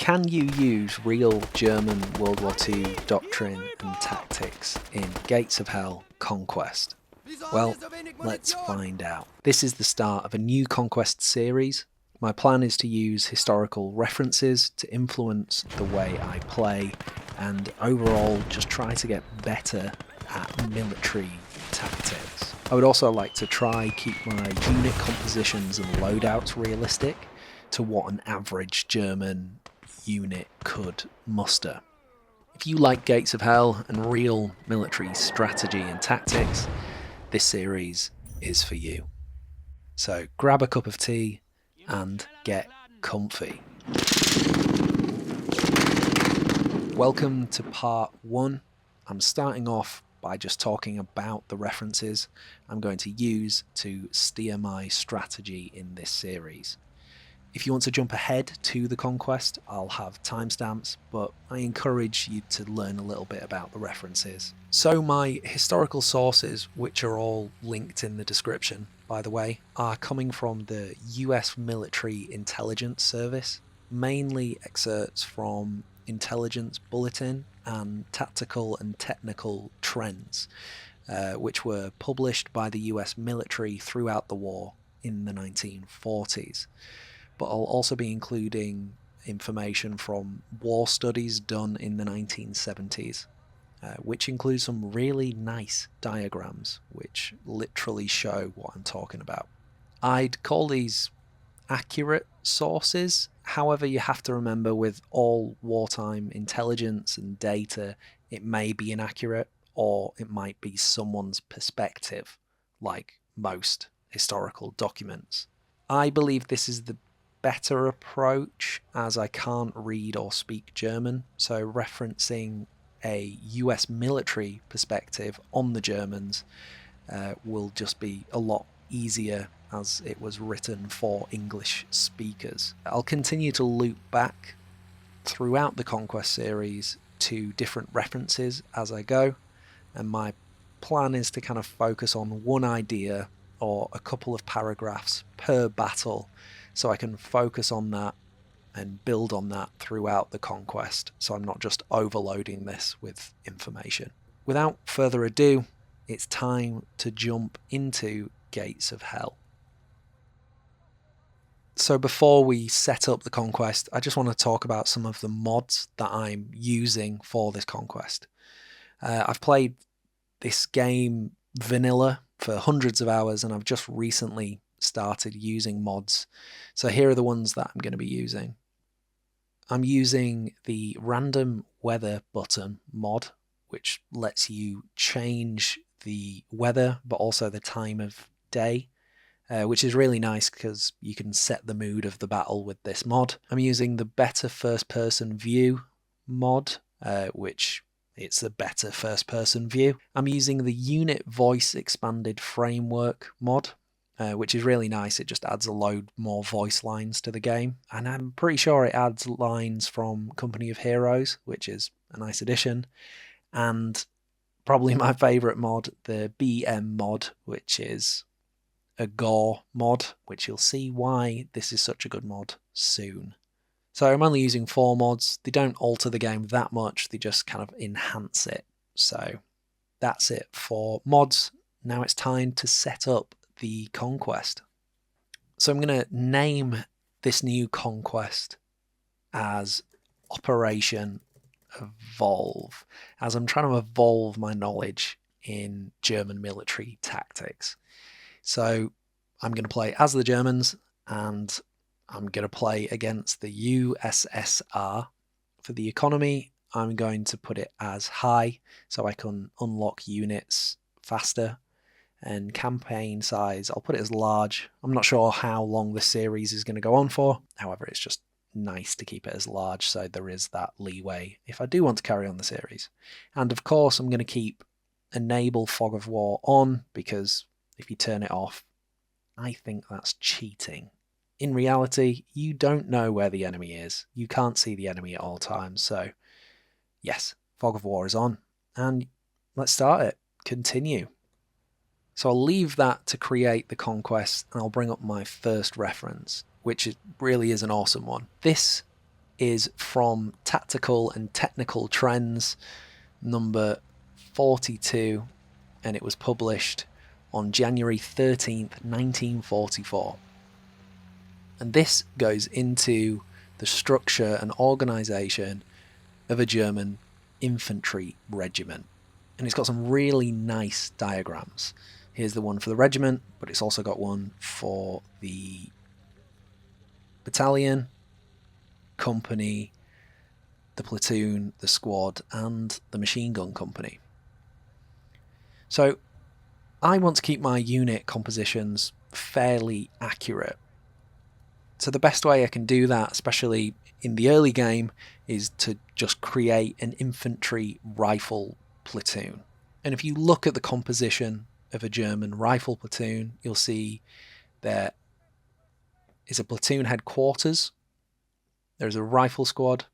Can you use real German World War II doctrine and tactics in Gates of Hell Conquest? Well, let's find out. This is the start of a new Conquest series. My plan is to use historical references to influence the way I play and overall just try to get better at military tactics. I would also like to try keep my unit compositions and loadouts realistic to what an average German unit could muster. If you like Gates of Hell and real military strategy and tactics, this series is for you. So grab a cup of tea and get comfy. Welcome to part 1. I'm starting off by just talking about the references I'm going to use to steer my strategy in this series. If you want to jump ahead to the Conquest, I'll have timestamps, but I encourage you to learn a little bit about the references. So my historical sources, which are all linked in the description, by the way, are coming from the US Military Intelligence Service, mainly excerpts from Intelligence Bulletin and Tactical and Technical Trends, which were published by the US military throughout the war in the 1940s. But I'll also be including information from war studies done in the 1970s, which includes some really nice diagrams which literally show what I'm talking about. I'd call these accurate sources. However, you have to remember with all wartime intelligence and data, it may be inaccurate or it might be someone's perspective, like most historical documents. I believe this is the better approach as I can't read or speak German, so referencing a US military perspective on the Germans will just be a lot easier as it was written for English speakers. I'll continue to loop back throughout the Conquest series to different references as I go, and my plan is to kind of focus on one idea or a couple of paragraphs per battle so I can focus on that and build on that throughout the Conquest, so I'm not just overloading this with information. Without further ado, it's time to jump into Gates of Hell. So before we set up the Conquest, I just want to talk about some of the mods that I'm using for this Conquest. I've played this game vanilla for hundreds of hours, and I've just recently started using mods. So here are the ones that I'm going to be using. I'm using the random weather button mod, which lets you change the weather but also the time of day, which is really nice because you can set the mood of the battle with this mod. I'm using the better first person view mod, which it's a better first person view. I'm using the unit voice expanded framework mod, which is really nice. It just adds a load more voice lines to the game. And I'm pretty sure it adds lines from Company of Heroes, which is a nice addition. And probably my favourite mod, the BM mod, which is a gore mod, which you'll see why this is such a good mod soon. So I'm only using 4 mods. They don't alter the game that much. They just kind of enhance it. So that's it for mods. Now it's time to set up the Conquest. So I'm going to name this new Conquest as Operation Evolve, as I'm trying to evolve my knowledge in German military tactics. So I'm going to play as the Germans, and I'm going to play against the USSR. For the economy, I'm going to put it as high so I can unlock units faster. And campaign size, I'll put it as large. I'm not sure how long this series is going to go on for. However, it's just nice to keep it as large so there is that leeway if I do want to carry on the series. And of course, I'm going to keep Enable Fog of War on, because if you turn it off, I think that's cheating. In reality, you don't know where the enemy is. You can't see the enemy at all times. So yes, Fog of War is on. And let's start it. Continue. So I'll leave that to create the Conquest, and I'll bring up my first reference, which really is an awesome one. This is from Tactical and Technical Trends, number 42, and it was published on January 13th, 1944. And this goes into the structure and organisation of a German infantry regiment. And it's got some really nice diagrams. Here's the one for the regiment, but it's also got one for the battalion, company, the platoon, the squad, and the machine gun company. So I want to keep my unit compositions fairly accurate. So the best way I can do that, especially in the early game, is to just create an infantry rifle platoon. And if you look at the composition of a German rifle platoon, you'll see there is a platoon headquarters, there's a rifle squad,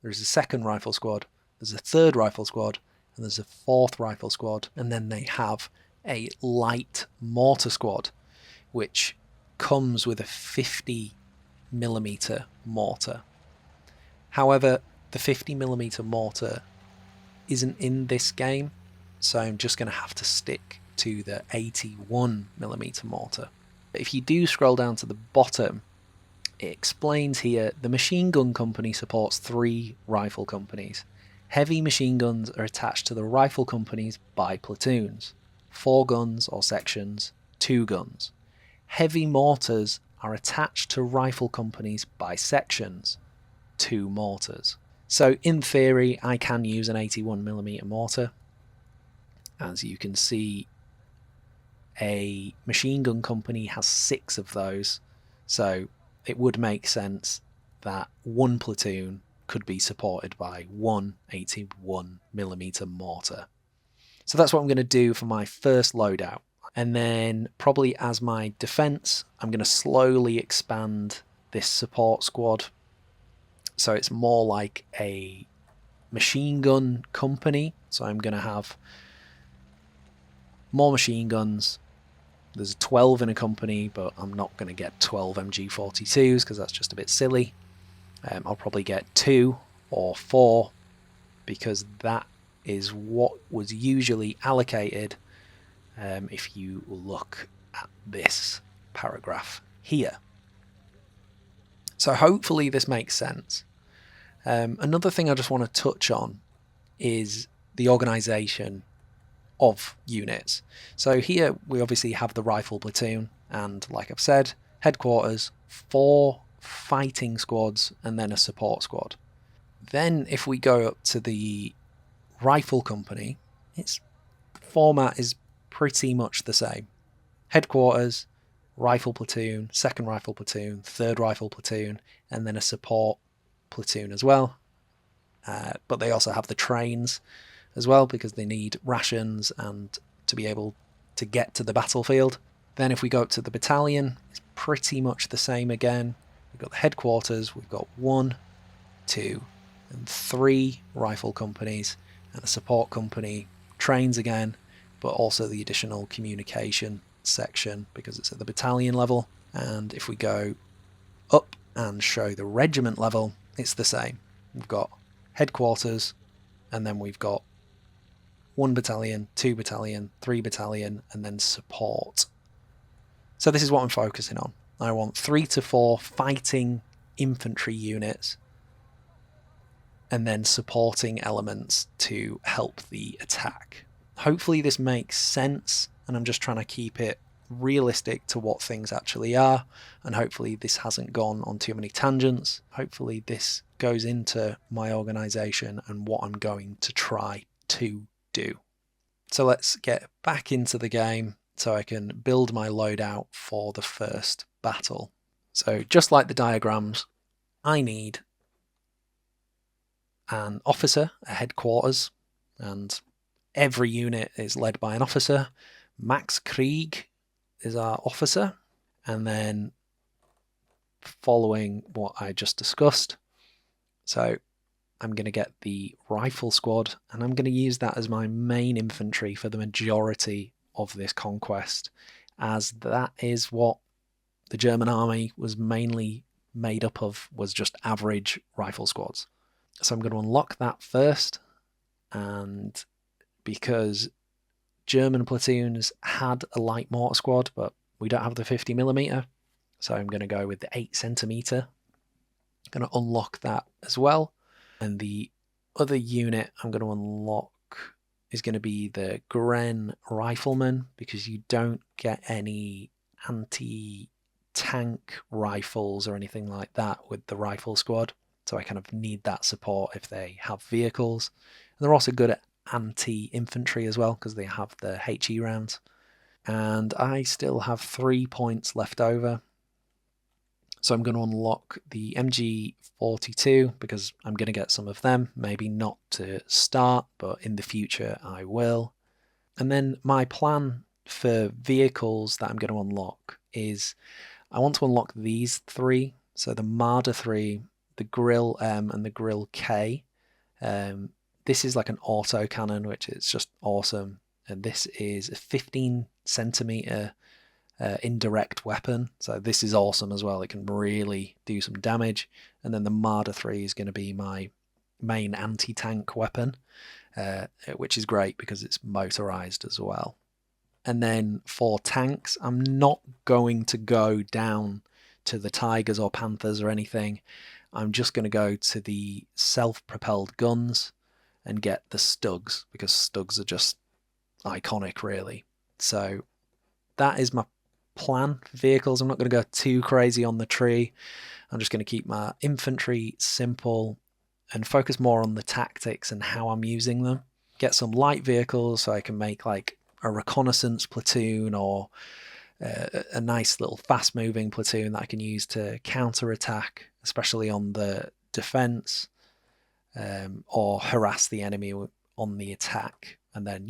there's a second rifle squad, there's a third rifle squad, and there's a fourth rifle squad, and then they have a light mortar squad, which comes with a 50mm mortar. However, the 50mm mortar isn't in this game, so I'm just going to have to stick to the 81mm mortar. If you do scroll down to the bottom, it explains here the machine gun company supports 3 rifle companies. Heavy machine guns are attached to the rifle companies by platoons. 4 guns or sections, 2 guns. Heavy mortars are attached to rifle companies by sections, 2 mortars. So in theory, I can use an 81mm mortar. As you can see, a machine gun company has 6 of those, so it would make sense that one platoon could be supported by one 81mm mortar. So that's what I'm going to do for my first loadout. And then probably as my defense, I'm going to slowly expand this support squad. So it's more like a machine gun company. So I'm going to have more machine guns. There's 12 in a company, but I'm not going to get 12 MG42s because that's just a bit silly. I'll probably get 2 or 4 because that is what was usually allocated if you look at this paragraph here. So hopefully this makes sense. Another thing I just want to touch on is the organisation of units. So here we obviously have the rifle platoon, and like I've said, headquarters, 4 fighting squads, and then a support squad. Then if we go up to the rifle company, its format is pretty much the same. Headquarters, rifle platoon, second rifle platoon, third rifle platoon, and then a support platoon as well. But they also have the trains as well because they need rations and to be able to get to the battlefield. Then if we go up to the battalion, it's pretty much the same again. We've got the headquarters, we've got 1, 2, and 3 rifle companies and a support company, trains again, but also the additional communication section because it's at the battalion level. And if we go up and show the regiment level, it's the same. We've got headquarters, and then we've got 1 battalion, 2 battalion, 3 battalion, and then support. So this is what I'm focusing on. I want 3 to 4 fighting infantry units and then supporting elements to help the attack. Hopefully this makes sense, and I'm just trying to keep it realistic to what things actually are, and hopefully this hasn't gone on too many tangents. Hopefully this goes into my organisation and what I'm going to try to do. So let's get back into the game so I can build my loadout for the first battle. So just like the diagrams, I need an officer, a headquarters, and every unit is led by an officer. Max Krieg is our officer, and then following what I just discussed, so I'm going to get the rifle squad, and I'm going to use that as my main infantry for the majority of this conquest, as that is what the German army was mainly made up of was just average rifle squads. So I'm going to unlock that first, and because German platoons had a light mortar squad, but we don't have the 50mm, so I'm going to go with the 8cm. I'm going to unlock that as well. And the other unit I'm going to unlock is going to be the Gren Rifleman, because you don't get any anti-tank rifles or anything like that with the rifle squad. So I kind of need that support if they have vehicles. And they're also good at anti-infantry as well, because they have the HE rounds. And I still have 3 points left over. So I'm going to unlock the MG42 because I'm going to get some of them. Maybe not to start, but in the future I will. And then my plan for vehicles that I'm going to unlock is I want to unlock these 3. So the Marder 3, the Grill M, and the Grill K. This is like an auto cannon, which is just awesome. And this is a 15cm indirect weapon, so this is awesome as well. It can really do some damage. And then the Marder 3 is going to be my main anti-tank weapon, which is great because it's motorized as well. And then for tanks, I'm not going to go down to the Tigers or Panthers or anything. I'm just going to go to the self-propelled guns and get the Stugs, because Stugs are just iconic, really. So that is my plan for vehicles. I'm not going to go too crazy on the tree. I'm just going to keep my infantry simple and focus more on the tactics and how I'm using them. Get some light vehicles so I can make like a reconnaissance platoon or a nice little fast moving platoon that I can use to counter attack, especially on the defense, or harass the enemy on the attack. And then,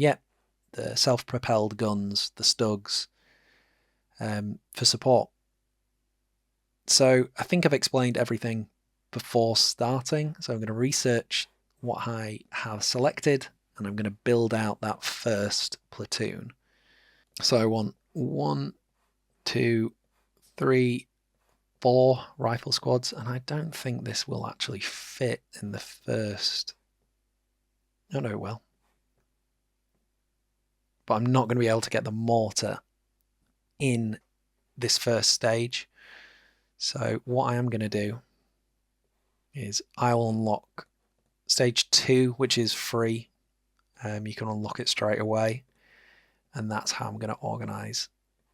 the self-propelled guns, the Stugs, for support. So I think I've explained everything before starting. So I'm going to research what I have selected, and I'm going to build out that first platoon. So I want 1, 2, 3, 4 rifle squads, and I don't think this will actually fit in the first. Oh no, it will. But I'm not going to be able to get the mortar in this first stage. So what I am going to do is I'll unlock stage 2, which is free. You can unlock it straight away, and that's how I'm going to organize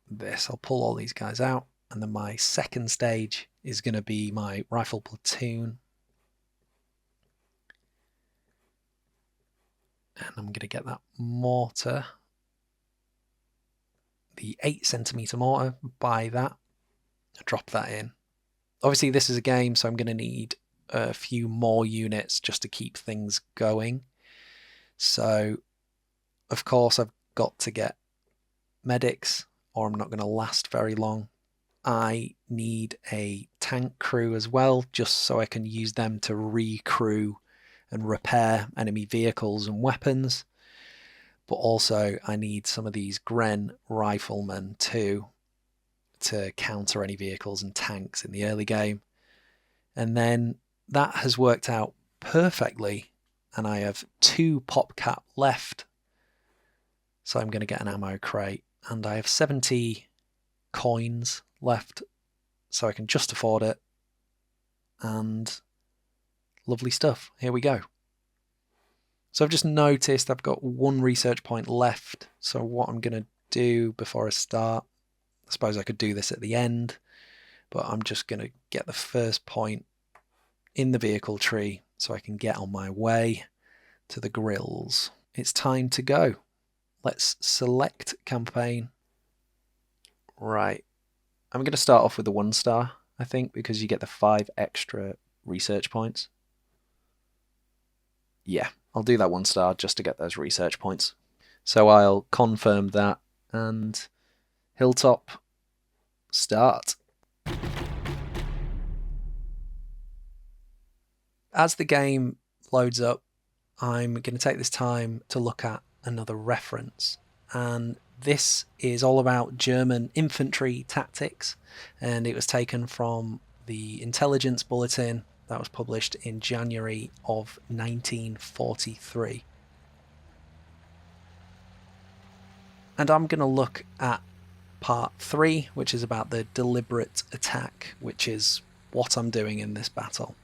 this. I'll pull all these guys out, and then my second stage is going to be my rifle platoon, and I'm going to get that mortar, the 8cm mortar, buy that, drop that in. Obviously this is a game, so I'm going to need a few more units just to keep things going. So of course I've got to get medics, or I'm not going to last very long. I need a tank crew as well, just so I can use them to recrew and repair enemy vehicles and weapons. But also I need some of these Gren riflemen too, to counter any vehicles and tanks in the early game. And then that has worked out perfectly, and I have 2 pop cap left. So I'm going to get an ammo crate, and I have 70 coins left, so I can just afford it. And lovely stuff. Here we go. So I've just noticed I've got 1 research point left. So what I'm going to do before I start, I suppose I could do this at the end, but I'm just going to get the first point in the vehicle tree so I can get on my way to the grills. It's time to go. Let's select campaign. Right. I'm going to start off with the 1 star, I think, because you get the 5 extra research points. Yeah, I'll do that 1 star just to get those research points. So I'll confirm that, and Hilltop, start. As the game loads up, I'm going to take this time to look at another reference, and this is all about German infantry tactics, and it was taken from the intelligence bulletin that was published in January of 1943. And I'm going to look at part 3, which is about the deliberate attack, which is what I'm doing in this battle.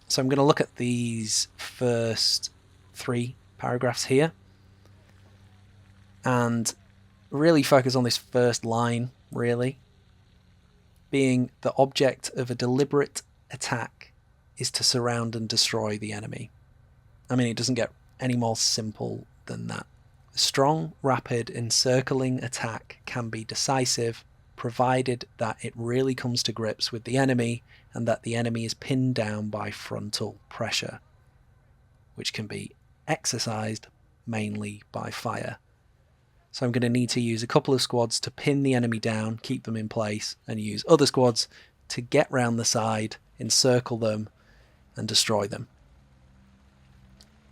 So I'm going to look at these first 3 paragraphs here and really focus on this first line, really, being the object of a deliberate attack is to surround and destroy the enemy. I mean, it doesn't get any more simple than that. A strong, rapid, encircling attack can be decisive, provided that it really comes to grips with the enemy and that the enemy is pinned down by frontal pressure, which can be exercised mainly by fire. So I'm going to need to use a couple of squads to pin the enemy down, keep them in place, and use other squads to get round the side, encircle them, and destroy them.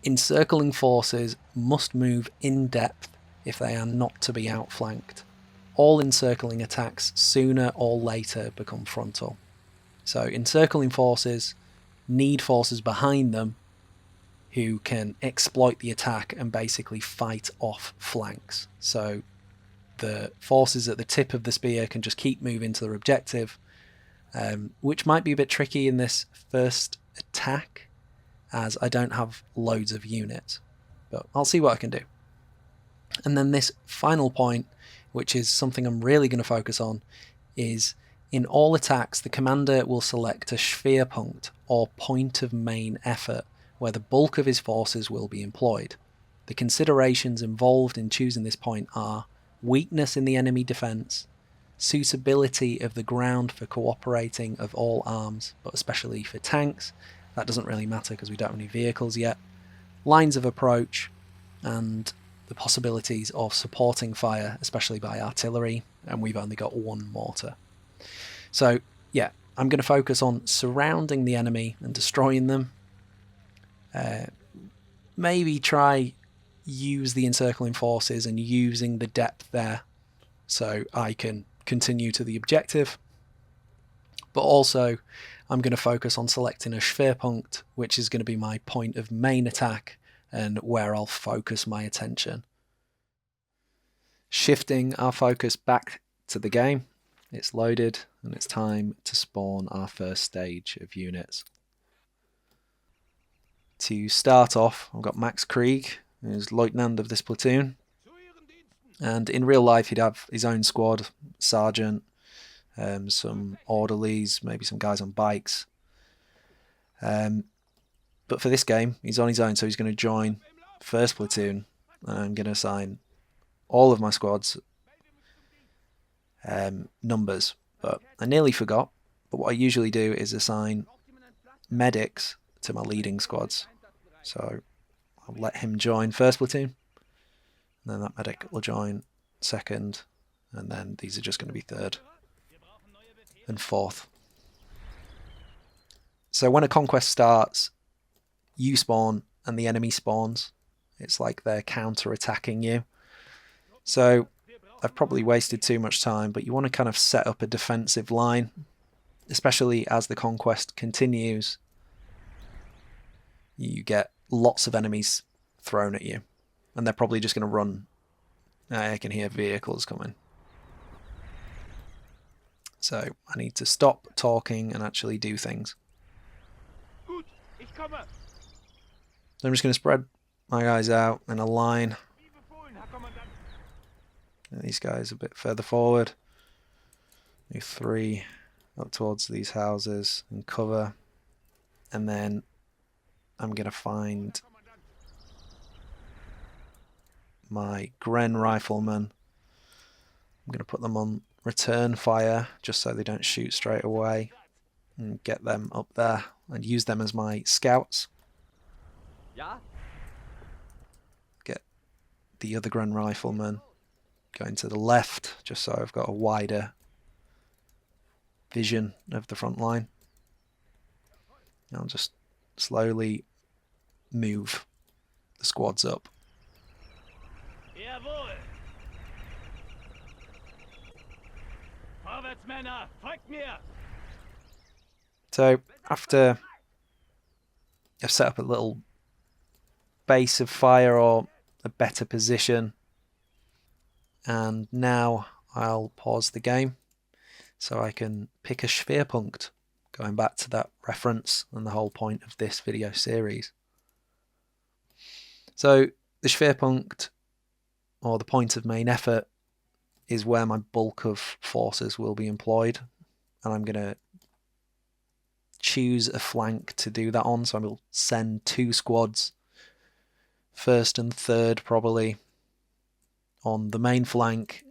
Encircling forces must move in depth if they are not to be outflanked. All encircling attacks sooner or later become frontal. So encircling forces need forces behind them who can exploit the attack and basically fight off flanks. So the forces at the tip of the spear can just keep moving to their objective, which might be a bit tricky in this first attack, as I don't have loads of units, but I'll see what I can do. And then this final point, which is something I'm really going to focus on, is in all attacks the commander will select a Schwerpunkt, or point of main effort, where the bulk of his forces will be employed. The considerations involved in choosing this point are weakness in the enemy defence, suitability of the ground for cooperating of all arms, but especially for tanks. That doesn't really matter because we don't have any vehicles yet. Lines of approach, and the possibilities of supporting fire, especially by artillery, and we've only got 1 mortar. So yeah, I'm going to focus on surrounding the enemy and destroying them. Maybe try use the encircling forces and using the depth there so I can continue to the objective. But also I'm going to focus on selecting a Schwerpunkt, which is going to be my point of main attack and where I'll focus my attention. Shifting our focus back to the game, it's loaded and it's time to spawn our first stage of units. To start off, I've got Max Krieg, who's Lieutenant of this platoon, and in real life he'd have his own squad, sergeant, some orderlies, maybe some guys on bikes. But for this game, he's on his own, so he's going to join first platoon, and I'm going to assign all of my squads numbers. But I nearly forgot, but what I usually do is assign medics to my leading squads. So I'll let him join first platoon, and then that medic will join second, and then these are just going to be third and fourth. So when a conquest starts, you spawn and the enemy spawns. It's like they're counter-attacking you. So I've probably wasted too much time, but you want to kind of set up a defensive line, especially as the conquest continues. You get lots of enemies thrown at you, and they're probably just going to run. I can hear vehicles coming. So I need to stop talking and actually do things. So I'm just going to spread my guys out in a line. And these guys a bit further forward. Move 3 up towards these houses and cover. And then I'm going to find my Gren riflemen. I'm going to put them on return fire just so they don't shoot straight away, and get them up there and use them as my scouts. Get the other Gren riflemen going to the left just so I've got a wider vision of the front line. I'll just slowly move the squads up. So after I've set up a little base of fire or a better position, and now I'll pause the game so I can pick a Schwerpunkt, going back to that reference and the whole point of this video series. So the Schwerpunkt, or the point of main effort, is where my bulk of forces will be employed, and I'm going to choose a flank to do that on. So I will send 2 squads, first and third probably, on the main flank,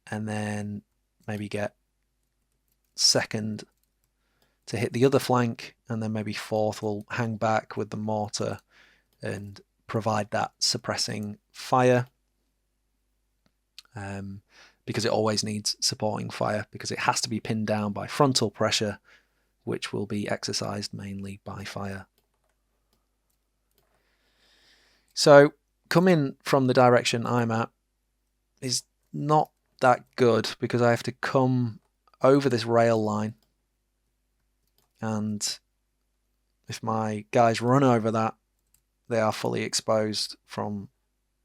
and then maybe get second to hit the other flank, and then maybe fourth will hang back with the mortar and provide that suppressing fire, because it always needs supporting fire, because it has to be pinned down by frontal pressure, which will be exercised mainly by fire. So coming from the direction I'm at is not that good, because I have to come over this rail line, and if my guys run over that, they are fully exposed from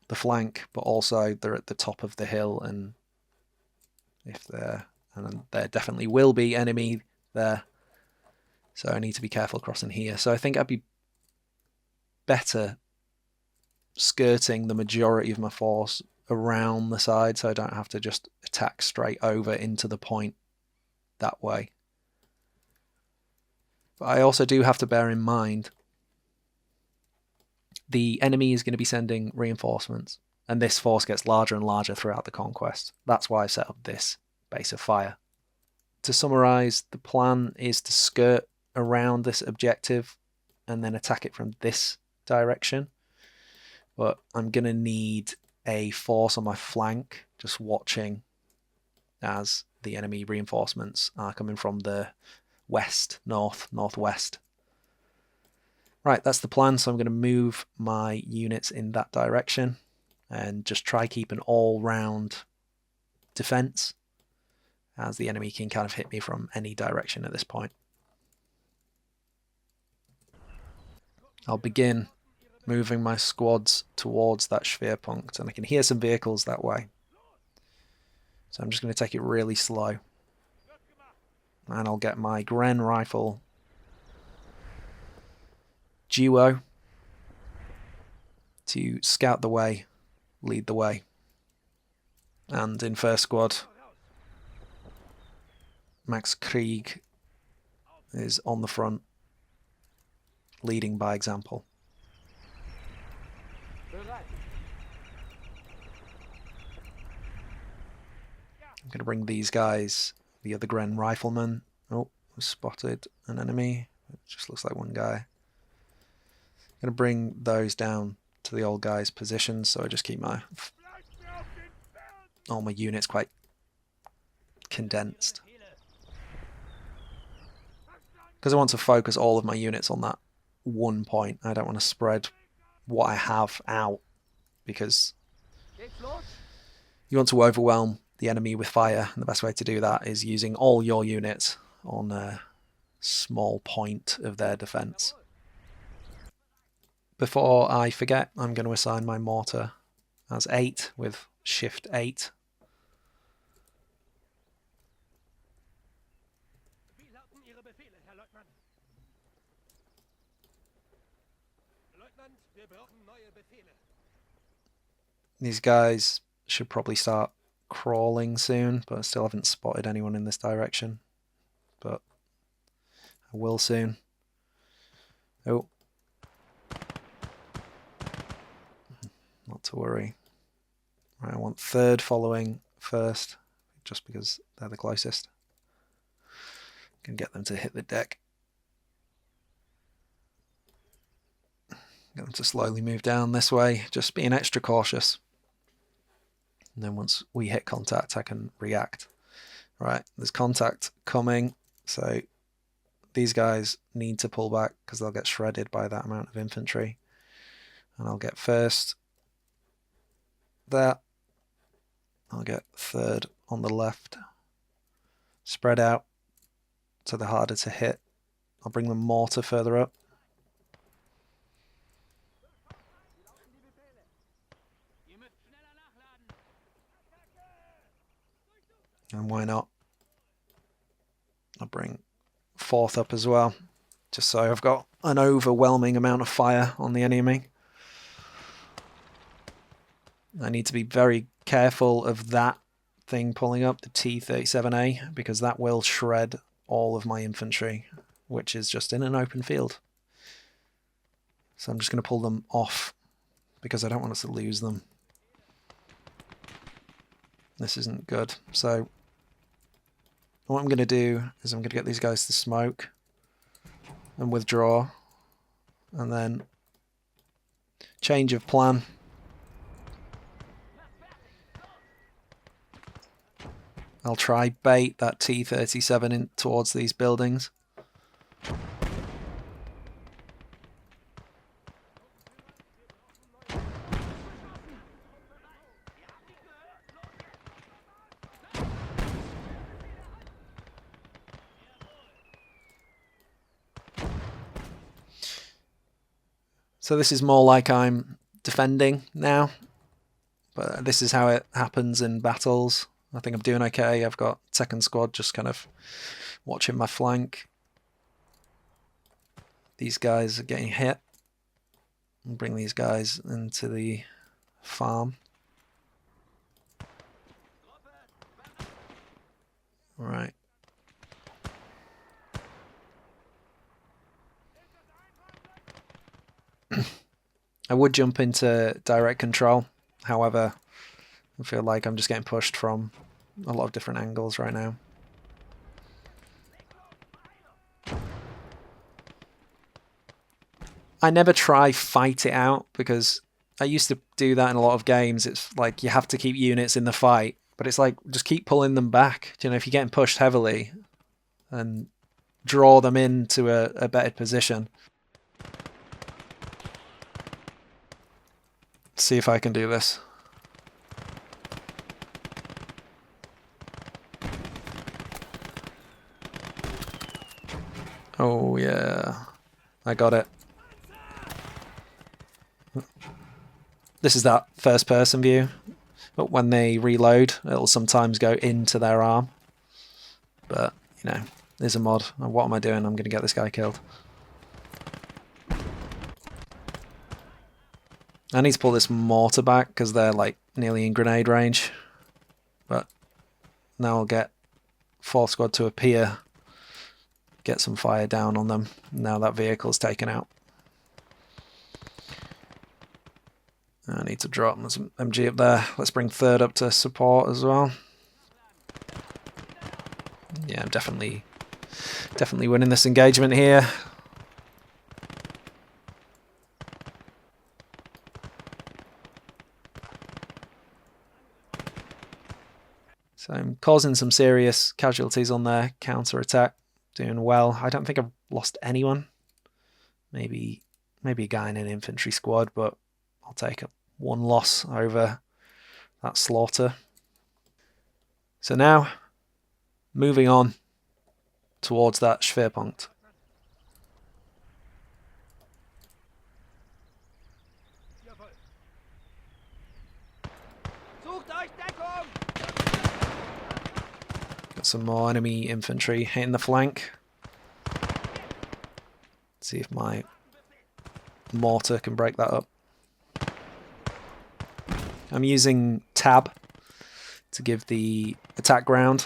the flank, but also they're at the top of the hill, and there definitely will be enemy there, so I need to be careful crossing here. So I think I'd be better skirting the majority of my force around the side, so I don't have to just attack straight over into the point that way. But I also do have to bear in mind the enemy is going to be sending reinforcements, and this force gets larger and larger throughout the conquest. That's why I set up this base of fire. To summarize, the plan is to skirt around this objective and then attack it from this direction. But I'm going to need a force on my flank, just watching as the enemy reinforcements are coming from the west, north, northwest. Right, that's the plan. So I'm going to move my units in that direction and just try keep an all-round defense, as the enemy can kind of hit me from any direction at this point. I'll begin moving my squads towards that Schwerpunkt, and I can hear some vehicles that way. So I'm just going to take it really slow. And I'll get my Gren rifle duo to scout the way, lead the way. And in first squad, Max Krieg is on the front, leading by example. I'm going to bring these guys, the other Gren riflemen. Oh, I spotted an enemy. It just looks like one guy. I'm going to bring those down to the old guy's positions, so I just keep all my units quite condensed, because I want to focus all of my units on that one point. I don't want to spread what I have out, because you want to overwhelm the enemy with fire, and the best way to do that is using all your units on a small point of their defense. Before I forget, I'm going to assign my mortar as 8 with shift 8. These guys should probably start crawling soon, but I still haven't spotted anyone in this direction. But I will soon. Oh. Not to worry. Right, I want third following first, just because they're the closest. Can get them to hit the deck. Get them to slowly move down this way, just being extra cautious. And then once we hit contact, I can react. Right, there's contact coming, so these guys need to pull back because they'll get shredded by that amount of infantry. And I'll get first there. I'll get third on the left. Spread out so they're harder to hit. I'll bring the mortar further up. And why not? I'll bring 4th up as well, just so I've got an overwhelming amount of fire on the enemy. I need to be very careful of that thing pulling up, the T-37A, because that will shred all of my infantry, which is just in an open field. So I'm just going to pull them off because I don't want us to lose them. This isn't good. So what I'm going to do is I'm going to get these guys to smoke and withdraw, and then change of plan. I'll try bait that T-37 in towards these buildings. So this is more like I'm defending now, but this is how it happens in battles. I think I'm doing okay. I've got 2nd squad just kind of watching my flank. These guys are getting hit. I'll bring these guys into the farm. All right. I would jump into direct control. However, I feel like I'm just getting pushed from a lot of different angles right now. I never try fight it out, because I used to do that in a lot of games. It's like you have to keep units in the fight, but it's like just keep pulling them back. You know, if you're getting pushed heavily, and draw them into a better position. See if I can do this. Oh yeah, I got it. This is that first person view, but when they reload it'll sometimes go into their arm. But you know, there's a mod. What am I doing? I'm gonna get this guy killed. I need to pull this mortar back because they're like nearly in grenade range. But now I'll get 4th squad to appear, get some fire down on them. Now that vehicle's taken out. I need to drop some MG up there. Let's bring 3rd up to support as well. Yeah, I'm definitely winning this engagement here. So I'm causing some serious casualties on their counter-attack. Doing well. I don't think I've lost anyone. Maybe a guy in an infantry squad, but I'll take one loss over that slaughter. So now, moving on towards that Schwerpunkt. Got some more enemy infantry hitting the flank. See if my mortar can break that up. I'm using tab to give the attack ground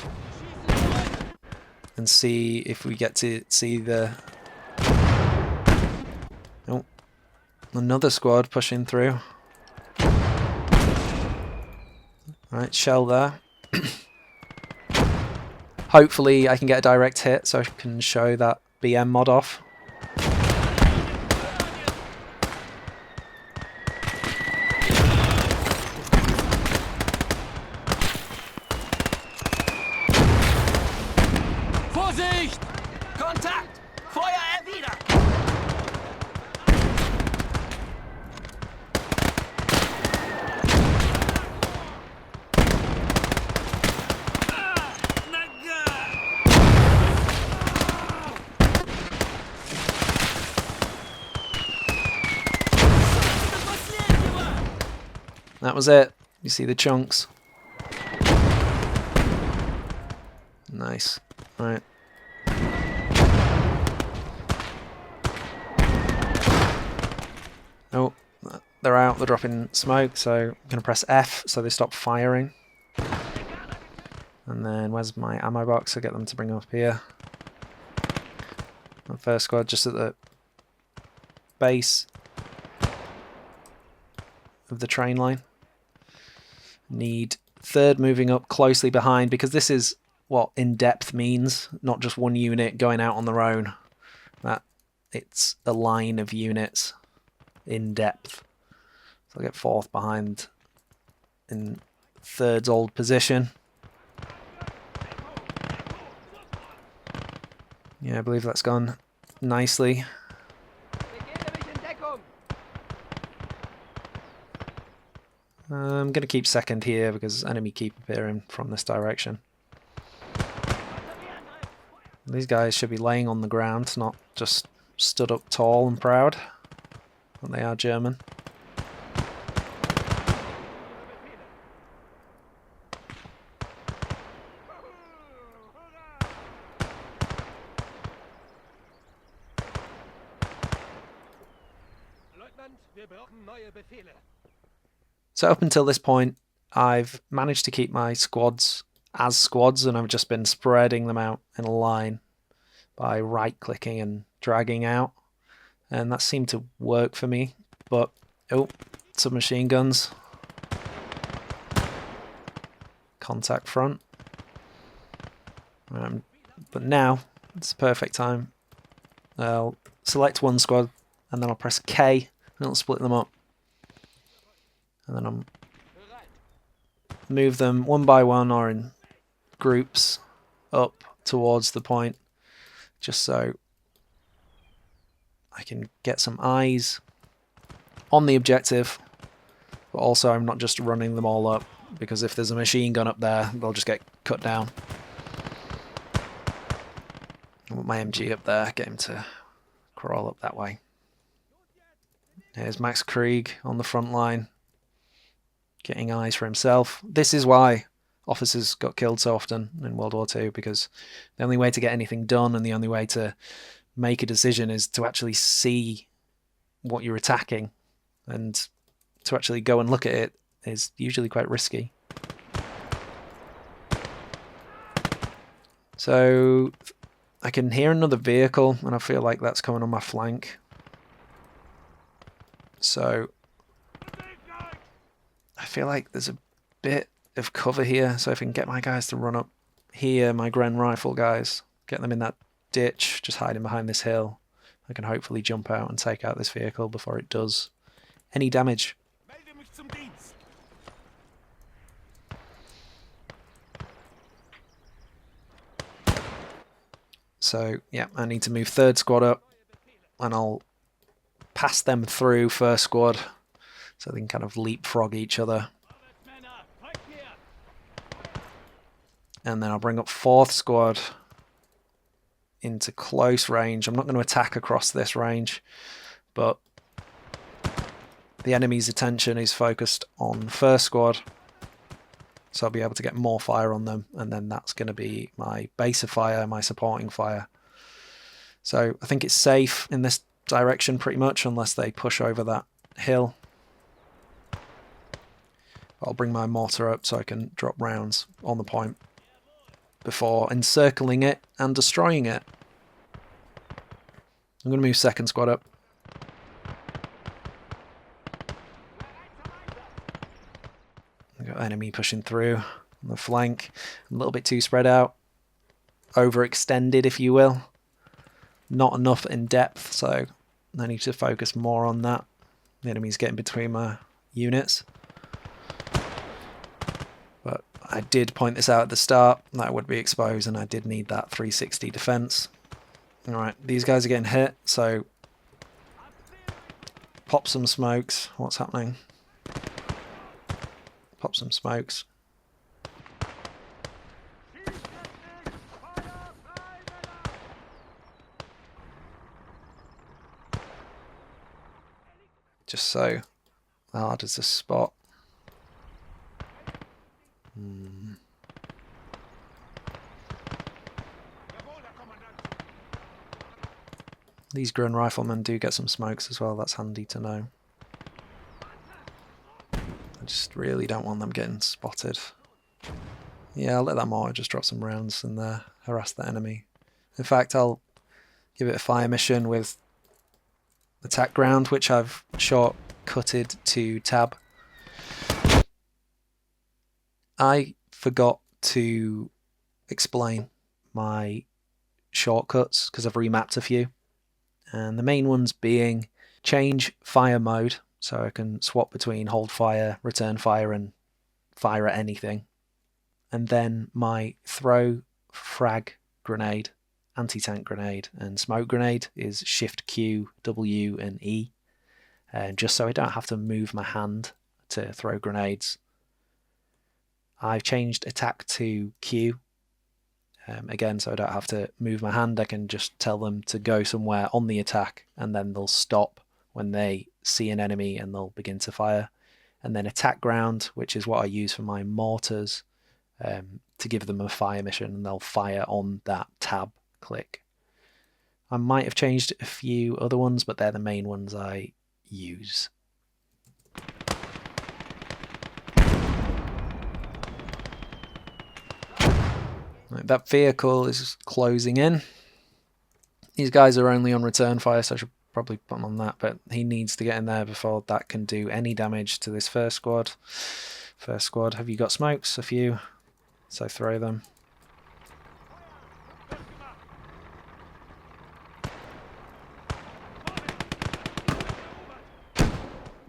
and see if we get to see the... Oh, another squad pushing through. Right, shell there. Hopefully I can get a direct hit so I can show that BM mod off. Vorsicht! Kontakt! Feuer erwidert! That was it. You see the chunks. Nice. Right. Oh, they're out. They're dropping smoke, so I'm going to press F so they stop firing. And then where's my ammo box? I'll get them to bring up here. The first squad just at the base of the train line. Need third moving up closely behind, because this is what in-depth means, not just one unit going out on their own. That it's a line of units in depth. So I'll get fourth behind in third's old position. Yeah, I believe that's gone nicely. I'm going to keep second here because enemy keep appearing from this direction. These guys should be laying on the ground, not just stood up tall and proud. And they are German. So up until this point, I've managed to keep my squads as squads, and I've just been spreading them out in a line by right-clicking and dragging out. And that seemed to work for me, but oh, submachine guns. Contact front. But now, it's the perfect time. I'll select one squad, and then I'll press K, and it'll split them up. And then I'll move them one by one or in groups up towards the point, just so I can get some eyes on the objective, but also I'm not just running them all up, because if there's a machine gun up there, they'll just get cut down. I want my MG up there, get him to crawl up that way. Here's Max Krieg on the front line, getting eyes for himself. This is why officers got killed so often in World War II, because the only way to get anything done and the only way to make a decision is to actually see what you're attacking, and to actually go and look at it is usually quite risky. So I can hear another vehicle, and I feel like that's coming on my flank. So I feel like there's a bit of cover here, so if I can get my guys to run up here, my Gren rifle guys, get them in that ditch, just hiding behind this hill, I can hopefully jump out and take out this vehicle before it does any damage. So yeah, I need to move third squad up, and I'll pass them through first squad so they can kind of leapfrog each other. And then I'll bring up fourth squad into close range. I'm not going to attack across this range, but the enemy's attention is focused on first squad, so I'll be able to get more fire on them, and then that's going to be my base of fire, my supporting fire. So I think it's safe in this direction pretty much, unless they push over that hill. I'll bring my mortar up so I can drop rounds on the point before encircling it and destroying it. I'm going to move second squad up. I've got enemy pushing through on the flank. I'm a little bit too spread out. Overextended, if you will. Not enough in depth, so I need to focus more on that. The enemy's getting between my units. But I did point this out at the start, that would be exposed, and I did need that 360 defense. Alright, these guys are getting hit, so pop some smokes. What's happening? Pop some smokes. Just so hard as a spot. These Grun riflemen do get some smokes as well, that's handy to know. I just really don't want them getting spotted. Yeah, I'll let that mortar just drop some rounds and harass the enemy. In fact, I'll give it a fire mission with attack ground, which I've shortcutted to tab. I forgot to explain my shortcuts because I've remapped a few. And the main ones being change fire mode, so I can swap between hold fire, return fire, and fire at anything. And then my throw, frag grenade, anti-tank grenade, and smoke grenade is Shift Q, W, and E. Just so I don't have to move my hand to throw grenades. I've changed attack to Q. Again, so I don't have to move my hand, I can just tell them to go somewhere on the attack and then they'll stop when they see an enemy and they'll begin to fire. And then attack ground, which is what I use for my mortars, to give them a fire mission and they'll fire on that tab click. I might have changed a few other ones, but they're the main ones I use. Right, that vehicle is closing in. These guys are only on return fire, so I should probably put him on that, but he needs to get in there before that can do any damage to this first squad. First squad, have you got smokes? A few. So throw them.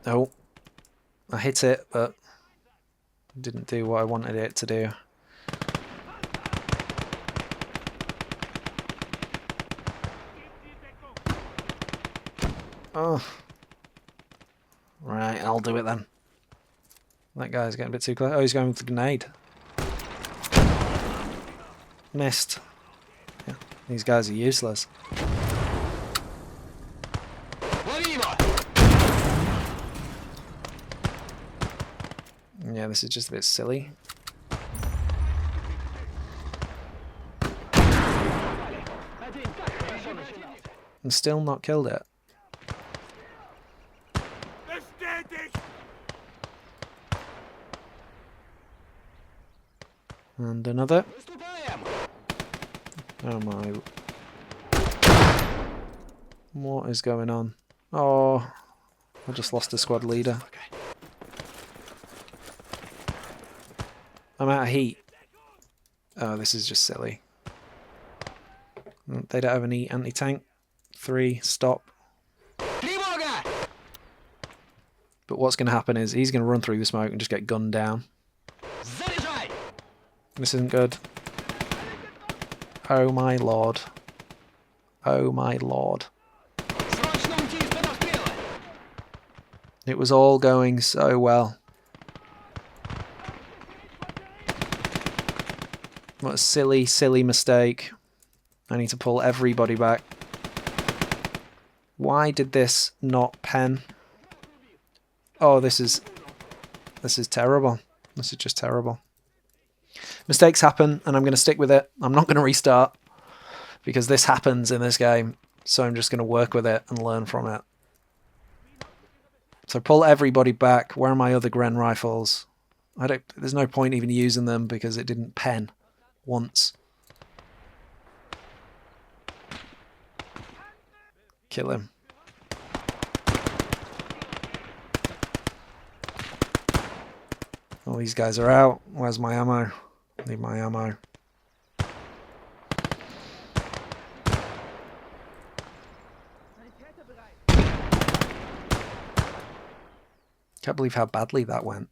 Oh, I hit it, but didn't do what I wanted it to do. Oh. Right, I'll do it then. That guy's getting a bit too close. Oh, he's going with the grenade. Missed. Yeah, these guys are useless. Yeah, this is just a bit silly. And still not killed it. And another. Oh my. What is going on? Oh, I just lost a squad leader. I'm out of heat. Oh, this is just silly. They don't have any anti-tank. 3, stop. But what's going to happen is he's going to run through the smoke and just get gunned down. This isn't good. Oh my lord. Oh my lord. It was all going so well. What a silly, silly mistake. I need to pull everybody back. Why did this not pen? Oh, this is terrible. This is just terrible. Mistakes happen, and I'm going to stick with it. I'm not going to restart, because this happens in this game, so I'm just going to work with it and learn from it. So pull everybody back. Where are my other Gren rifles? There's no point even using them, because it didn't pen once. Kill him. Oh, these guys are out. Where's my ammo? Need my ammo. Can't believe how badly that went.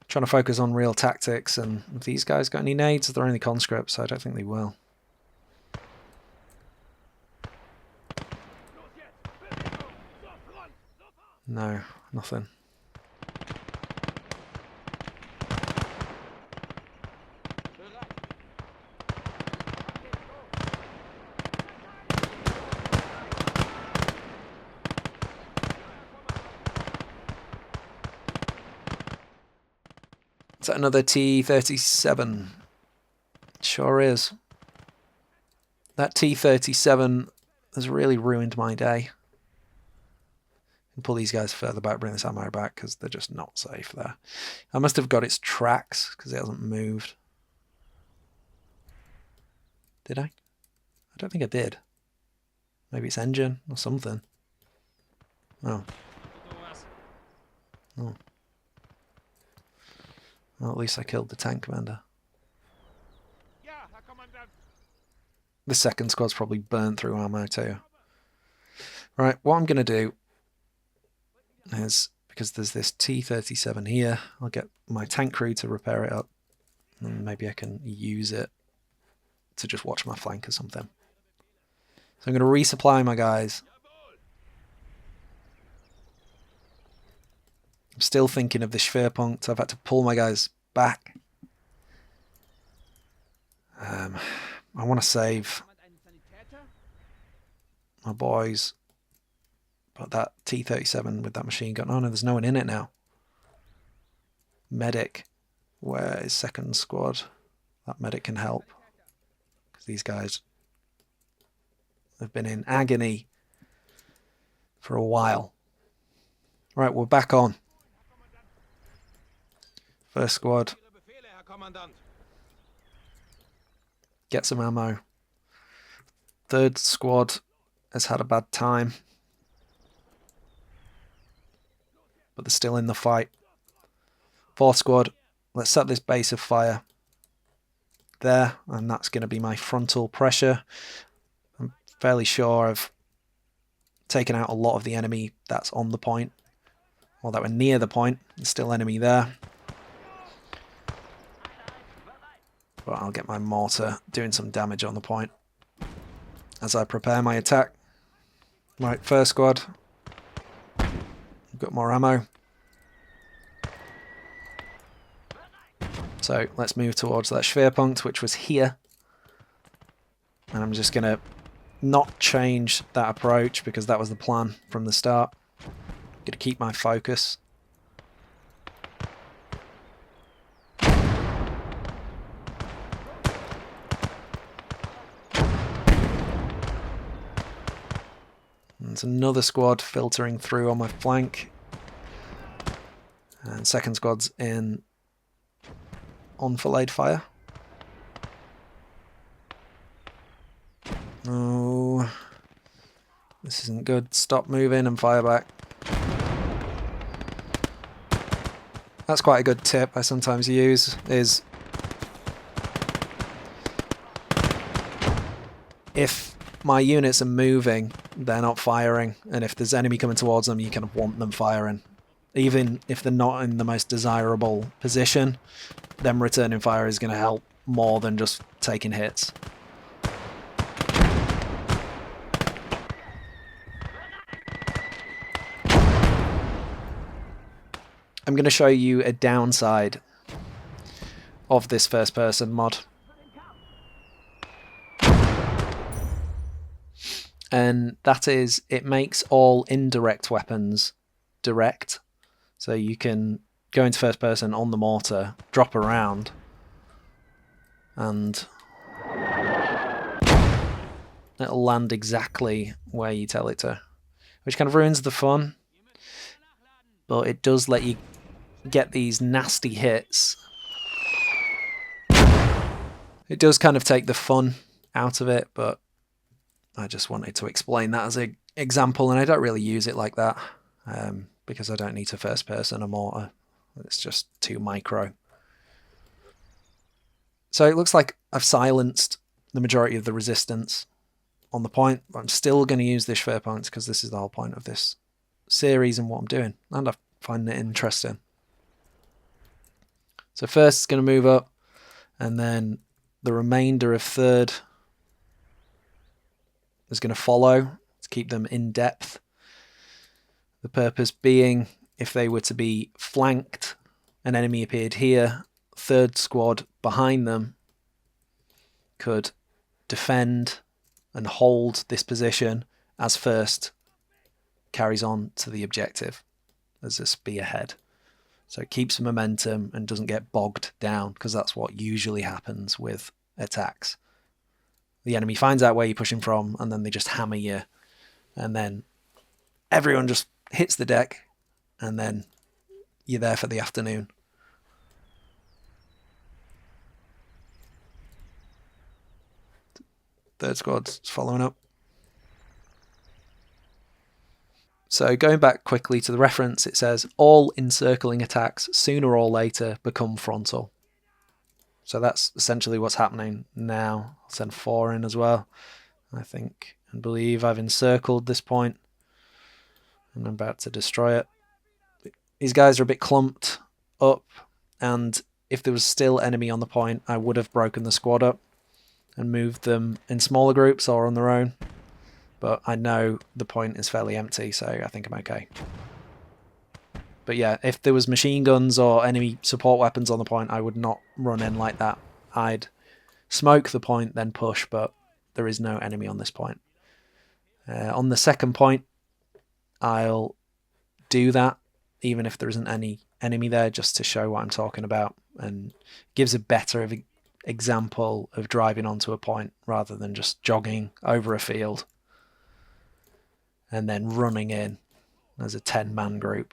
Trying to focus on real tactics, and if these guys got any nades, they're only conscripts, so I don't think they will. No, nothing. Is that another T-37? Sure is. That T-37 has really ruined my day. And pull these guys further back, bring this ammo back, because they're just not safe there. I must have got its tracks, because it hasn't moved. Did I? I don't think I did. Maybe it's engine or something. Oh. Oh. Well, at least I killed the tank commander. The second squad's probably burnt through ammo too. Right, what I'm going to do is, because there's this T-37 here, I'll get my tank crew to repair it up. And maybe I can use it to just watch my flank or something. So I'm going to resupply my guys. I'm still thinking of the Schwerpunkt. I've had to pull my guys back. I want to save my boys. But that T-37 with that machine gun... Oh no, there's no one in it now. Medic. Where is second squad? That medic can help. Because these guys have been in agony for a while. Right, we're back on. First squad. Get some ammo. Third squad has had a bad time. But they're still in the fight. Fourth squad, let's set this base of fire there, and that's going to be my frontal pressure. I'm fairly sure I've taken out a lot of the enemy that's on the point, or that were near the point. There's still enemy there. But I'll get my mortar doing some damage on the point as I prepare my attack. Right, first squad. Got more ammo. So let's move towards that Schwerpunkt, which was here. And I'm just going to not change that approach because that was the plan from the start. Going to keep my focus. There's another squad filtering through on my flank. And second squad's in enfilade fire. Oh, this isn't good. Stop moving and fire back. That's quite a good tip I sometimes use, is if my units are moving, they're not firing, and if there's enemy coming towards them, you kind of want them firing. Even if they're not in the most desirable position, them returning fire is going to help more than just taking hits. I'm going to show you a downside of this first person mod. And that is, it makes all indirect weapons direct. So you can go into first person on the mortar, drop around, and it'll land exactly where you tell it to. Which kind of ruins the fun, but it does let you get these nasty hits. It does kind of take the fun out of it, but I just wanted to explain that as an example, and I don't really use it like that because I don't need to first person a mortar. It's just too micro. So it looks like I've silenced the majority of the resistance on the point, but I'm still going to use this Schwerpunkt because this is the whole point of this series and what I'm doing, and I find it interesting. So first it's going to move up, and then the remainder of third is going to follow to keep them in depth. The purpose being, if they were to be flanked, an enemy appeared here, third squad behind them could defend and hold this position as first carries on to the objective as a spearhead. So it keeps momentum and doesn't get bogged down, because that's what usually happens with attacks. The enemy finds out where you're pushing from, and then they just hammer you, and then everyone just hits the deck, and then you're there for the afternoon. Third squad's following up. So going back quickly to the reference, it says all encircling attacks sooner or later become frontal. So that's essentially what's happening now. I'll send 4 in as well. I think and believe I've encircled this point, and I'm about to destroy it. These guys are a bit clumped up, and if there was still enemy on the point, I would have broken the squad up and moved them in smaller groups or on their own. But I know the point is fairly empty, so I think I'm okay. But yeah, if there was machine guns or enemy support weapons on the point, I would not run in like that. I'd smoke the point, then push, but there is no enemy on this point. On the second point, I'll do that, even if there isn't any enemy there, just to show what I'm talking about, and gives a better example of driving onto a point rather than just jogging over a field and then running in as a 10-man group.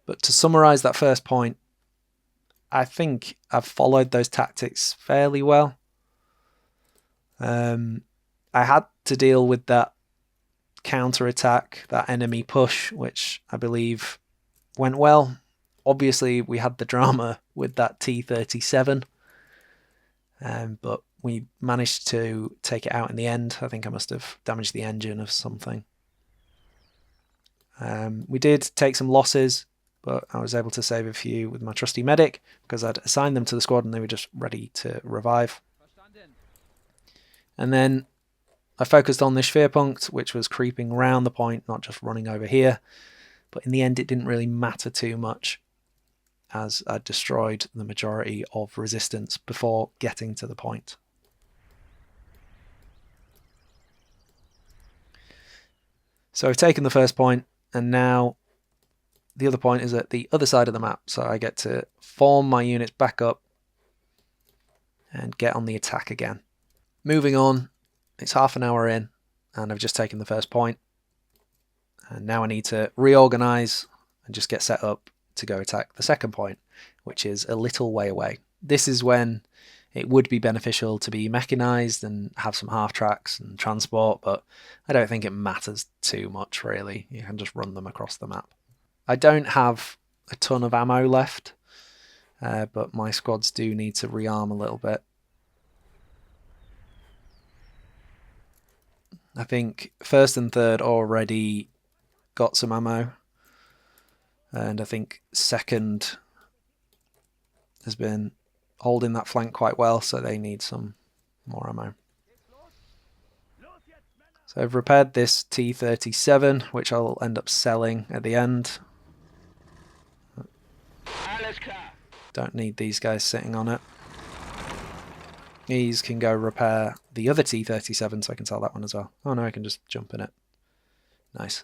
But to summarize that first point, I think I've followed those tactics fairly well. I had to deal with that counter-attack, that enemy push, which I believe went well. Obviously, we had the drama with that T-37, but we managed to take it out in the end. I think I must have damaged the engine of something. We did take some losses, but I was able to save a few with my trusty medic, because I'd assigned them to the squad and they were just ready to revive. And then I focused on this Schwerpunkt, which was creeping around the point, not just running over here. But in the end, it didn't really matter too much, as I destroyed the majority of resistance before getting to the point. So I've taken the first point, and now the other point is at the other side of the map. So I get to form my units back up and get on the attack again. Moving on, it's half an hour in, and I've just taken the first point. And now I need to reorganize and just get set up to go attack the second point, which is a little way away. This is when it would be beneficial to be mechanized and have some half tracks and transport, but I don't think it matters too much, really. You can just run them across the map. I don't have a ton of ammo left, but my squads do need to rearm a little bit. I think first and third already got some ammo, and I think second has been holding that flank quite well, so they need some more ammo. So I've repaired this T-37, which I'll end up selling at the end. Don't need these guys sitting on it. These can go repair the other T-37, so I can sell that one as well. Oh no, I can just jump in it. Nice.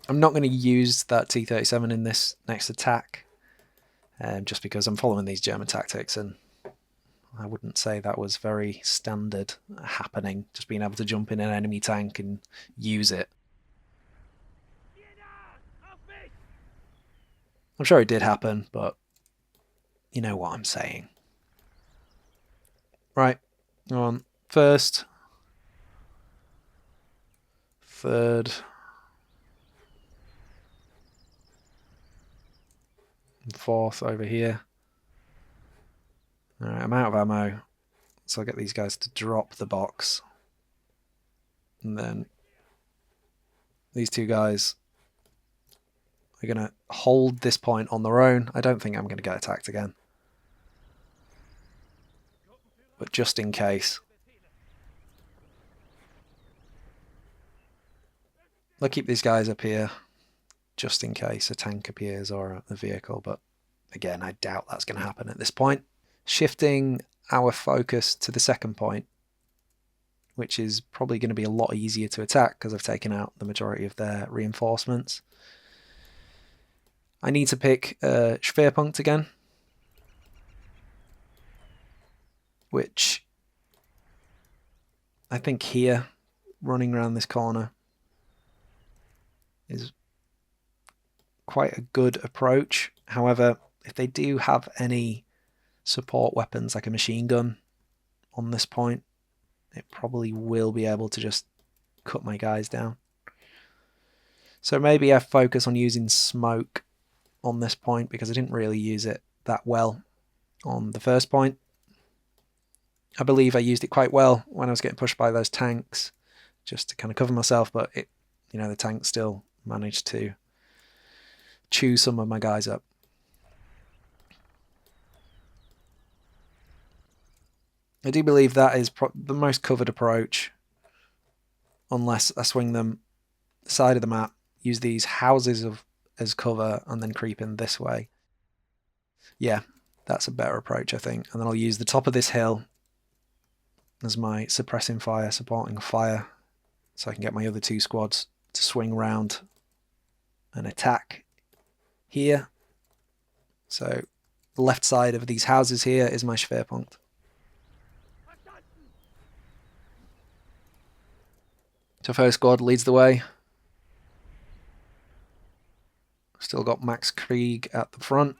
I'm not going to use that T-37 in this next attack, just because I'm following these German tactics, and I wouldn't say that was very standard happening, just being able to jump in an enemy tank and use it. I'm sure it did happen, but you know what I'm saying. Right, on first, third, and fourth over here. Alright, I'm out of ammo, so I'll get these guys to drop the box. And then these two guys are going to hold this point on their own. I don't think I'm going to get attacked again, but just in case. I'll keep these guys up here, just in case a tank appears or a vehicle, but again, I doubt that's going to happen at this point. Shifting our focus to the second point, which is probably going to be a lot easier to attack because I've taken out the majority of their reinforcements. I need to pick Schwerpunkt again, which I think here, running around this corner, is quite a good approach. However, if they do have any support weapons like a machine gun on this point, it probably will be able to just cut my guys down. So maybe I focus on using smoke on this point because I didn't really use it that well on the first point. I believe I used it quite well when I was getting pushed by those tanks just to kind of cover myself, but it, you know, the tank still managed to chew some of my guys up. I do believe that is the most covered approach, unless I swing them the side of the map, use these houses as cover, and then creep in this way. Yeah, that's a better approach, I think. And then I'll use the top of this hill as my suppressing fire, supporting fire, so I can get my other two squads to swing round and attack here. So the left side of these houses here is my Schwerpunkt. So first squad leads the way. Still got Max Krieg at the front.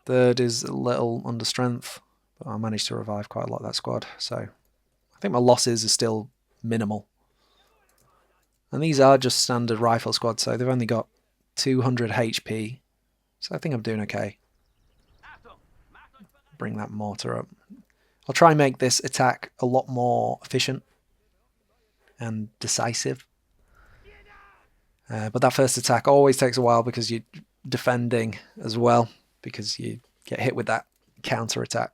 Third is a little under strength, but I managed to revive quite a lot of that squad. So I think my losses are still minimal. And these are just standard rifle squads, so they've only got 200 HP. So I think I'm doing okay. Bring that mortar up. I'll try and make this attack a lot more efficient and decisive. But that first attack always takes a while because you're defending as well, because you get hit with that counter attack.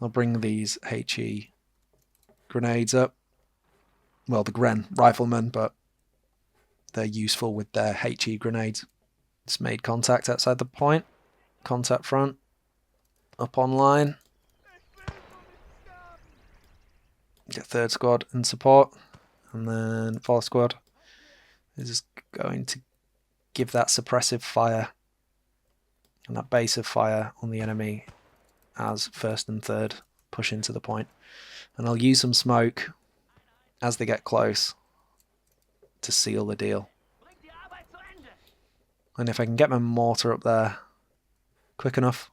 I'll bring these HE grenades up. Well, the Gren riflemen, but they're useful with their HE grenades. It's made contact outside the point. Contact front. Up on line. Get third squad in support. And then fourth squad is just going to give that suppressive fire and that base of fire on the enemy as first and third push into the point. And I'll use some smoke as they get close to seal the deal. And if I can get my mortar up there quick enough,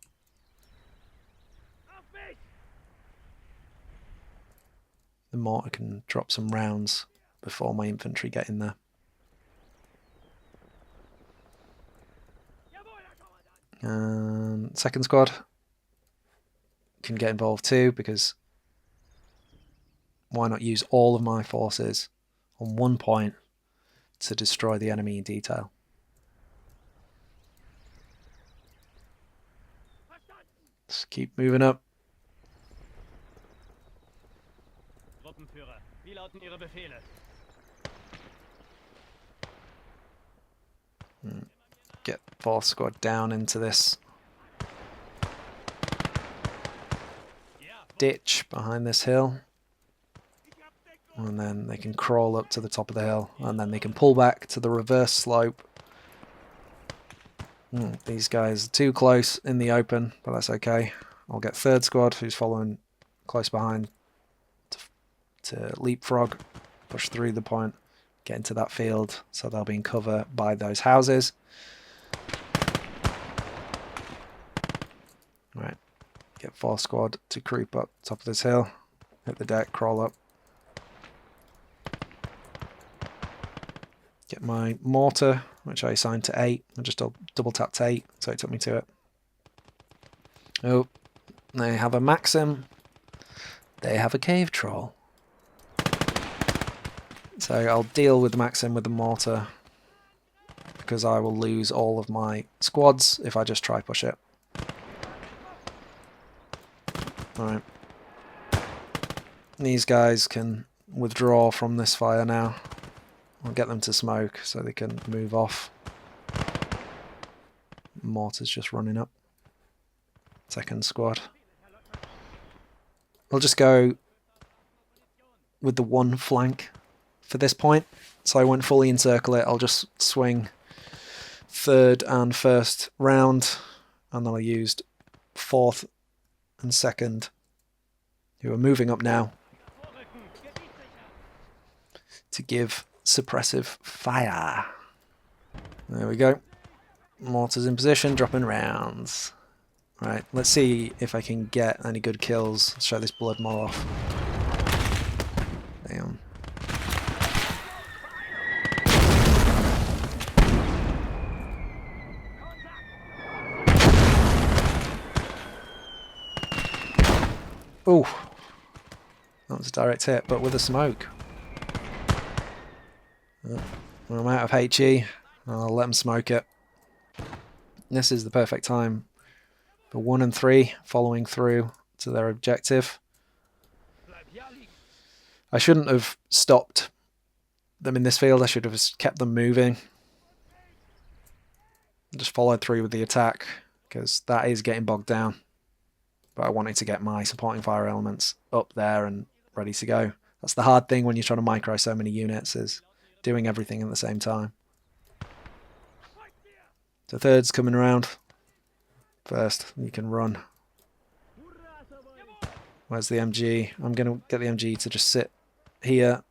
the mortar can drop some rounds before my infantry get in there. And second squad can get involved too, because why not use all of my forces on one point to destroy the enemy in detail? Let's keep moving up. Get fourth squad down into this ditch behind this hill, and then they can crawl up to the top of the hill, and then they can pull back to the reverse slope. These guys are too close in the open, but that's okay. I'll get third squad, who's following close behind, to leapfrog, push through the point, get into that field, so they'll be in cover by those houses. Right, get fourth squad to creep up top of this hill, hit the deck, crawl up. Get my mortar, which I assigned to 8. I just double tapped 8, so it took me to it. Oh, they have a Maxim. They have a cave troll. So I'll deal with the Maxim with the mortar, because I will lose all of my squads if I just try push it. Alright. These guys can withdraw from this fire now. I'll get them to smoke so they can move off. Mortar's just running up. Second squad. I'll just go with the one flank for this point. So I won't fully encircle it. I'll just swing third and first round, and then I used fourth and second, who are moving up now, to give suppressive fire. There we go. Mortars in position, dropping rounds. Right, let's see if I can get any good kills. Let's show this blood more off. Damn. Ooh. That was a direct hit, but with a smoke. When I'm out of HE, I'll let them smoke it. This is the perfect time for 1 and 3 following through to their objective. I shouldn't have stopped them in this field. I should have kept them moving. Just followed through with the attack, because that is getting bogged down. But I wanted to get my supporting fire elements up there and ready to go. That's the hard thing when you're trying to micro so many units, is doing everything at the same time. So third's coming around. First, you can run. Where's the MG? I'm going to get the MG to just sit here,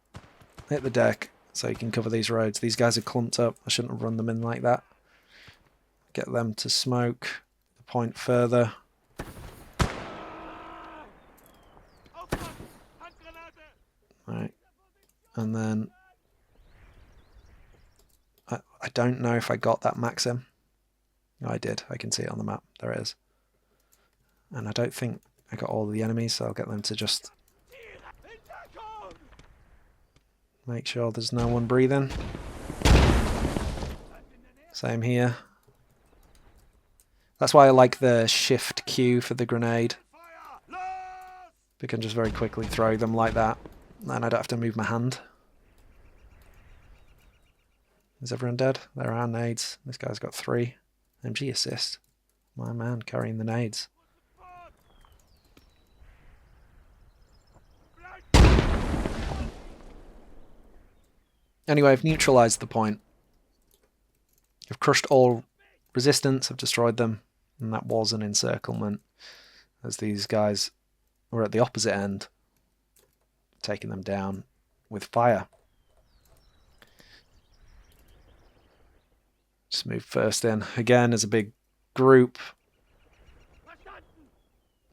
hit the deck, so you can cover these roads. These guys are clumped up. I shouldn't have run them in like that. Get them to smoke the point further. Right. And then I don't know if I got that Maxim. No, I did. I can see it on the map. There it is. And I don't think I got all of the enemies, so I'll get them to just make sure there's no one breathing. Same here. That's why I like the shift Q for the grenade. We can just very quickly throw them like that, and I don't have to move my hand. Is everyone dead? There are nades. This guy's got 3. MG assist. My man carrying the nades. Anyway, I've neutralized the point. I've crushed all resistance, I've destroyed them, and that was an encirclement, as these guys were at the opposite end, taking them down with fire. Just move first in. Again, as a big group.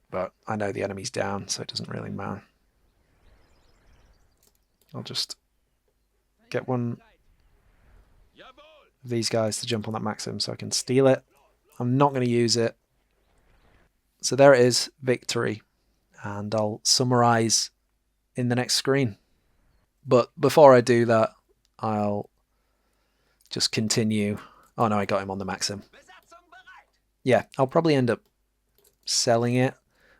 But I know the enemy's down, so it doesn't really matter. I'll just get one of these guys to jump on that Maxim so I can steal it. I'm not going to use it. So there it is, victory. And I'll summarize in the next screen. But before I do that, I'll just continue. Oh no, I got him on the Maxim. Yeah, I'll probably end up selling it.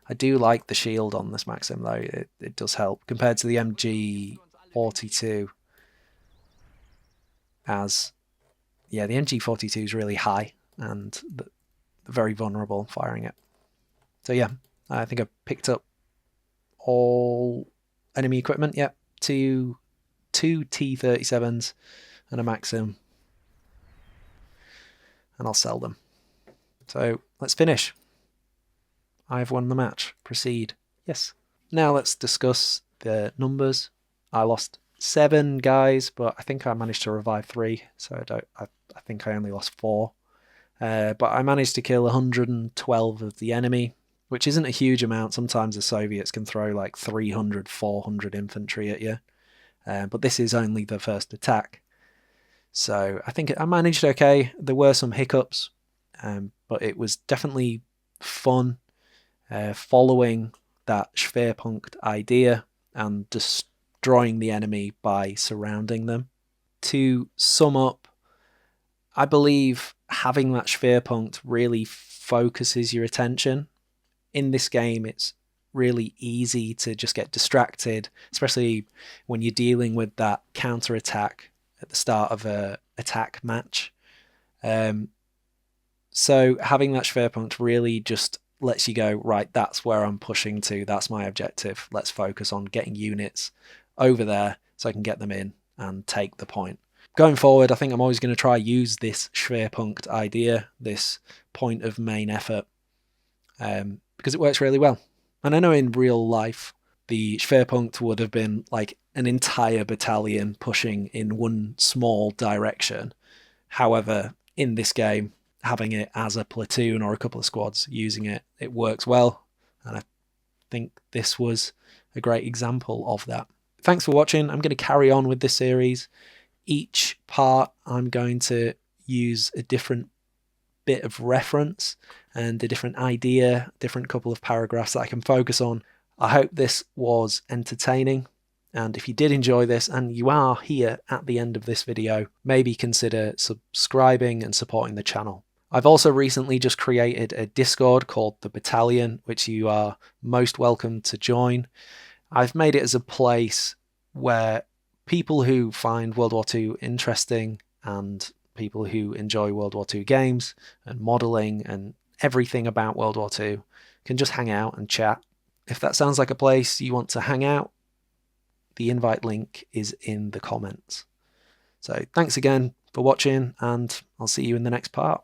I do like the shield on this Maxim though. It does help compared to the MG42. As, yeah, the MG42 is really high and very vulnerable firing it. So yeah, I think I picked up all enemy equipment. Yep, two T-37s and a Maxim. And I'll sell them. So let's finish. I've won the match. Proceed. Yes. Now let's discuss the numbers. I lost 7 guys, but I think I managed to revive 3. So I think I only lost 4. But I managed to kill 112 of the enemy, which isn't a huge amount. Sometimes the Soviets can throw like 300, 400 infantry at you. But this is only the first attack. So I think I managed okay. There were some hiccups, but it was definitely fun following that Schwerpunkt idea and destroying the enemy by surrounding them. To sum up, I believe having that Schwerpunkt really focuses your attention. In this game, it's really easy to just get distracted, especially when you're dealing with that counter-attack at the start of a attack match. So having that Schwerpunkt really just lets you go, right, that's where I'm pushing to, that's my objective. Let's focus on getting units over there so I can get them in and take the point. Going forward, I think I'm always going to try use this Schwerpunkt idea, this point of main effort, because it works really well. And I know in real life, the Schwerpunkt would have been like an entire battalion pushing in one small direction. However, in this game, having it as a platoon or a couple of squads using it, it works well. And I think this was a great example of that. Thanks for watching. I'm going to carry on with this series. Each part, I'm going to use a different bit of reference and a different idea, different couple of paragraphs that I can focus on. I hope this was entertaining. And if you did enjoy this and you are here at the end of this video, maybe consider subscribing and supporting the channel. I've also recently just created a Discord called The Battalion, which you are most welcome to join. I've made it as a place where people who find World War II interesting and people who enjoy World War II games and modelling and everything about World War II can just hang out and chat. If that sounds like a place you want to hang out, the invite link is in the comments. So thanks again for watching, and I'll see you in the next part.